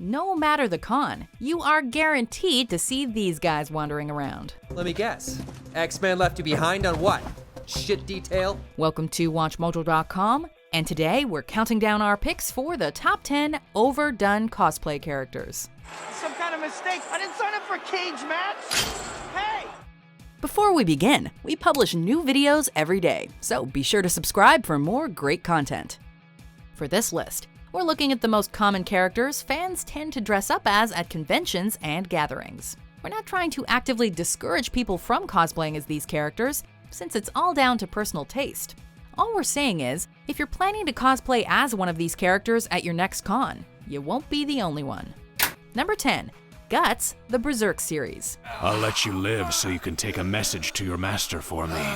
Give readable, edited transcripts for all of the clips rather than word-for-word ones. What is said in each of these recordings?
No matter the con, you are guaranteed to see these guys wandering around. Let me guess. X-Men Left You Behind on what? Shit detail? Welcome to WatchMojo.com, and today we're counting down our picks for the top 10 overdone cosplay characters. Some kind of mistake. I didn't sign up for a cage match. Hey! Before we begin, we publish new videos every day, so be sure to subscribe for more great content. For this list, we're looking at the most common characters fans tend to dress up as at conventions and gatherings. We're not trying to actively discourage people from cosplaying as these characters, since it's all down to personal taste. All we're saying is, if you're planning to cosplay as one of these characters at your next con, you won't be the only one. Number 10. Guts, the Berserk series. I'll let you live so you can take a message to your master for me.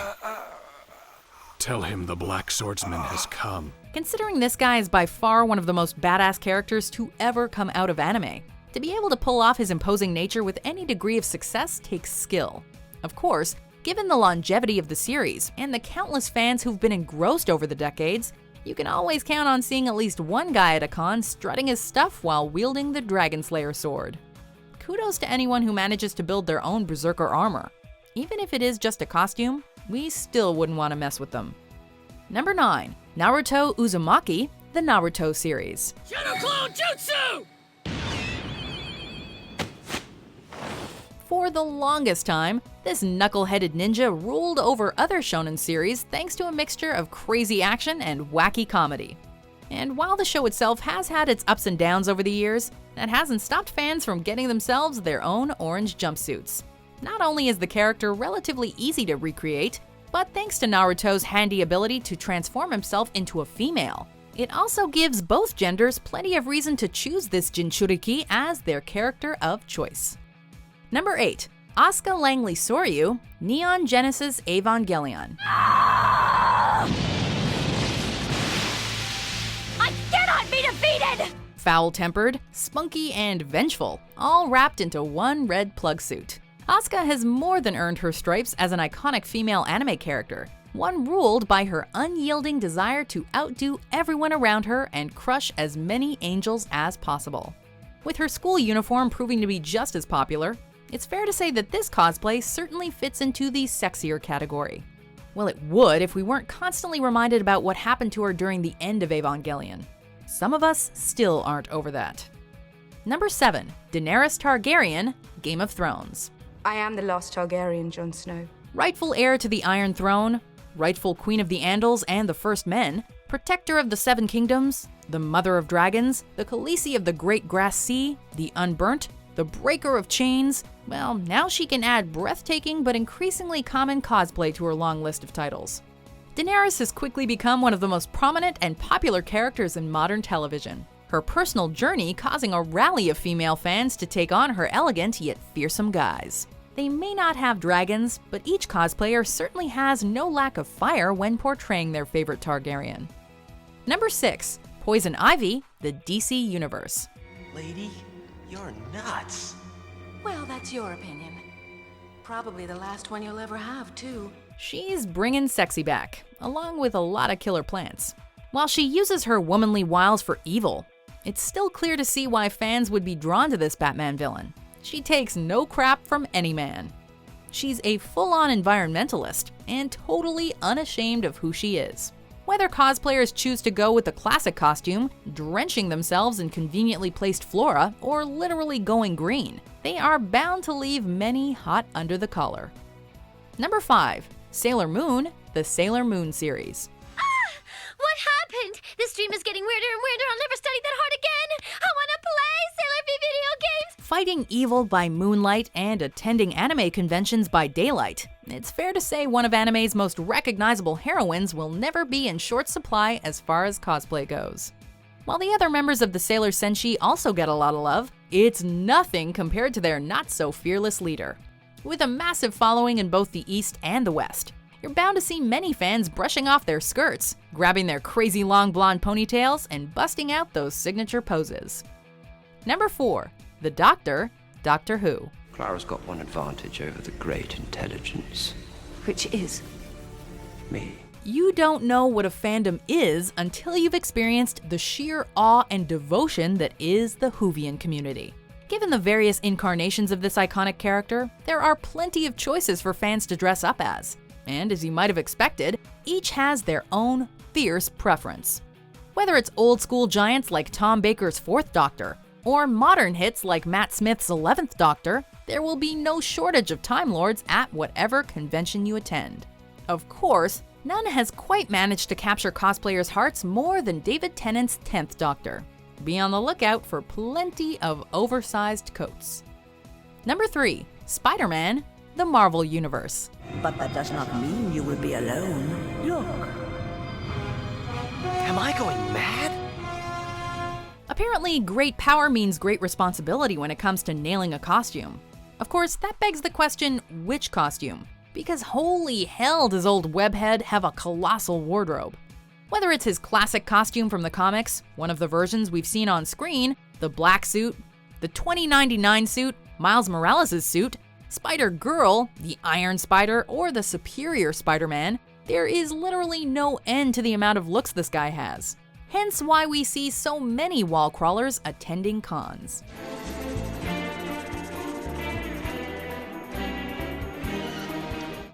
Tell him the Black Swordsman has come. Considering this guy is by far one of the most badass characters to ever come out of anime, to be able to pull off his imposing nature with any degree of success takes skill. Of course, given the longevity of the series and the countless fans who've been engrossed over the decades, you can always count on seeing at least one guy at a con strutting his stuff while wielding the Dragon Slayer sword. Kudos to anyone who manages to build their own Berserker armor. Even if it is just a costume, we still wouldn't want to mess with them. Number 9. Naruto Uzumaki, the Naruto series. Shadow Clone Jutsu! For the longest time, this knuckle-headed ninja ruled over other shonen series thanks to a mixture of crazy action and wacky comedy. And while the show itself has had its ups and downs over the years, that hasn't stopped fans from getting themselves their own orange jumpsuits. Not only is the character relatively easy to recreate, but thanks to Naruto's handy ability to transform himself into a female, it also gives both genders plenty of reason to choose this Jinchuriki as their character of choice. Number 8. Asuka Langley Sohryu, Neon Genesis Evangelion. I cannot be defeated! Foul-tempered, spunky, and vengeful, all wrapped into one red plug suit. Asuka has more than earned her stripes as an iconic female anime character, one ruled by her unyielding desire to outdo everyone around her and crush as many angels as possible. With her school uniform proving to be just as popular, it's fair to say that this cosplay certainly fits into the sexier category. Well, it would if we weren't constantly reminded about what happened to her during the end of Evangelion. Some of us still aren't over that. Number 7. Daenerys Targaryen, Game of Thrones. I am the last Targaryen, Jon Snow. Rightful heir to the Iron Throne, rightful Queen of the Andals and the First Men, protector of the Seven Kingdoms, the Mother of Dragons, the Khaleesi of the Great Grass Sea, the Unburnt, the Breaker of Chains, well, now she can add breathtaking but increasingly common cosplay to her long list of titles. Daenerys has quickly become one of the most prominent and popular characters in modern television, her personal journey causing a rally of female fans to take on her elegant yet fearsome guise. They may not have dragons, but each cosplayer certainly has no lack of fire when portraying their favorite Targaryen. Number 6. Poison Ivy, the DC Universe. Lady, you're nuts. Well, that's your opinion. Probably the last one you'll ever have, too. She's bringing sexy back, along with a lot of killer plants. While she uses her womanly wiles for evil, it's still clear to see why fans would be drawn to this Batman villain. She takes no crap from any man. She's a full-on environmentalist and totally unashamed of who she is. Whether cosplayers choose to go with the classic costume, drenching themselves in conveniently placed flora, or literally going green, they are bound to leave many hot under the collar. Number 5. Sailor Moon, the Sailor Moon series. What happened? This dream is getting weirder and weirder. I'll never study that hard again. I want to play Sailor V video games. Fighting evil by moonlight and attending anime conventions by daylight, it's fair to say one of anime's most recognizable heroines will never be in short supply as far as cosplay goes. While the other members of the Sailor Senshi also get a lot of love, it's nothing compared to their not-so-fearless leader. With a massive following in both the East and the West, you're bound to see many fans brushing off their skirts, grabbing their crazy long blonde ponytails, and busting out those signature poses. Number 4. The Doctor, Doctor Who. Clara's got one advantage over the great intelligence. Which is? Me. You don't know what a fandom is until you've experienced the sheer awe and devotion that is the Whovian community. Given the various incarnations of this iconic character, there are plenty of choices for fans to dress up as. And as you might have expected, each has their own fierce preference. Whether it's old school giants like Tom Baker's 4th Doctor, or modern hits like Matt Smith's 11th Doctor, there will be no shortage of Time Lords at whatever convention you attend. Of course, none has quite managed to capture cosplayers' hearts more than David Tennant's 10th Doctor. Be on the lookout for plenty of oversized coats. Number 3. Spider-Man, the Marvel Universe. But that does not mean you will be alone. Look. Am I going mad? Apparently, great power means great responsibility when it comes to nailing a costume. Of course, that begs the question, which costume? Because holy hell does old Webhead have a colossal wardrobe. Whether it's his classic costume from the comics, one of the versions we've seen on screen, the black suit, the 2099 suit, Miles Morales' suit, Spider-Girl, the Iron Spider, or the Superior Spider-Man, there is literally no end to the amount of looks this guy has. Hence why we see so many wall crawlers attending cons.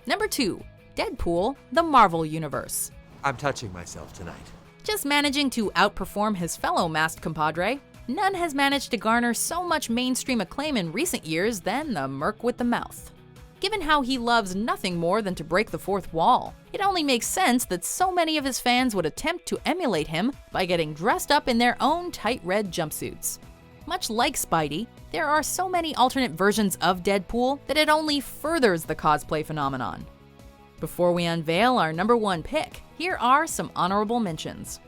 Number 2. Deadpool, the Marvel Universe. I'm touching myself tonight. Just managing to outperform his fellow masked compadre, none has managed to garner so much mainstream acclaim in recent years than the Merc with the Mouth. Given how he loves nothing more than to break the fourth wall, it only makes sense that so many of his fans would attempt to emulate him by getting dressed up in their own tight red jumpsuits. Much like Spidey, there are so many alternate versions of Deadpool that it only furthers the cosplay phenomenon. Before we unveil our number 1 pick, here are some honorable mentions.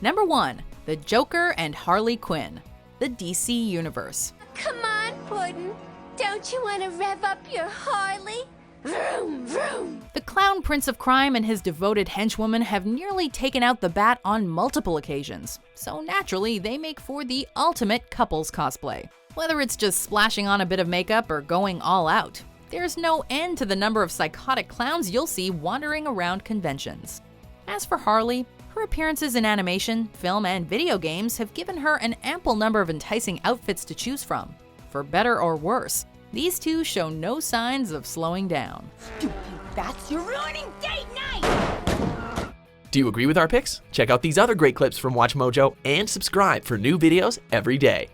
Number 1. The Joker and Harley Quinn, the DC Universe. Come on, Puddin'. Don't you want to rev up your Harley? Vroom, vroom. The Clown Prince of Crime and his devoted henchwoman have nearly taken out the bat on multiple occasions, so naturally they make for the ultimate couples cosplay. Whether it's just splashing on a bit of makeup or going all out, there's no end to the number of psychotic clowns you'll see wandering around conventions. As for Harley, her appearances in animation, film, and video games have given her an ample number of enticing outfits to choose from. For better or worse, these two show no signs of slowing down. Stupid bats, you're ruining date night! Do you agree with our picks? Check out these other great clips from WatchMojo and subscribe for new videos every day.